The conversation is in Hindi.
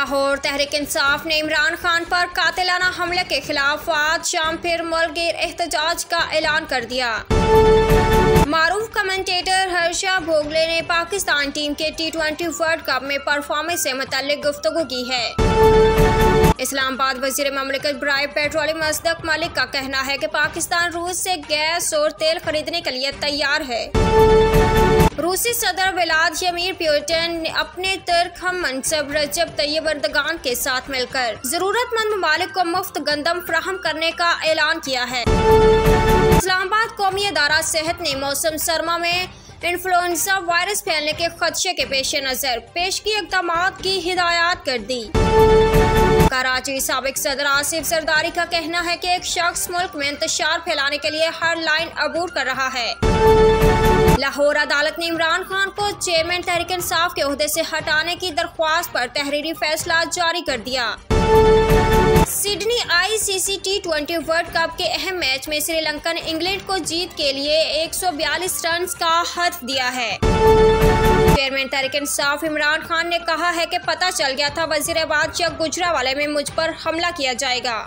लाहौर तहरीक इंसाफ ने इमरान खान पर कातिलाना हमले के खिलाफ आज शाम फिर मुल्क-गिर एहतजाज का ऐलान कर दिया। मारूफ कमेंटेटर हर्षा भोगले ने पाकिस्तान टीम के T20 वर्ल्ड कप में परफॉर्मेंस से मुताल्लिक गुफ्तगू की है। इस्लामाबाद वजीर ममलिकत बराए पेट्रोलियम असदक मलिक का कहना है कि पाकिस्तान रूस से गैस और तेल खरीदने के लिए तैयार है। रूसी सदर व्लादिमीर पुतिन ने अपने तुर्क हम मनसब रजब तैयब एर्दोगान के साथ मिलकर जरूरतमंद ममालिक को मुफ्त गंदम फराहम करने का ऐलान किया है। इस्लामाबाद कौमी अदारा सेहत ने मौसम सरमा में इन्फ्लुएंजा वायरस फैलने के खदशे के पेश नजर पेशगी इक़दामात की हिदायत कर दी। कराची साबिक सदर आसिफ जरदारी का कहना है कि एक शख्स मुल्क में इंतशार फैलाने के लिए हर लाइन अबूर कर रहा है। लाहौर अदालत ने इमरान खान को चेयरमैन तहरीक इंसाफ के ओहदे से हटाने की दरख्वास्त पर तहरीरी फैसला जारी कर दिया। Sydney ICC T20 world cup के अहम मैच में श्रीलंका ने इंग्लैंड को जीत के लिए 142 रन का हद दिया है। चेयरमैन तहरीक इंसाफ इमरान खान ने कहा है कि पता चल गया था वजीराबाद या गुजरावाले में मुझ पर हमला किया जाएगा।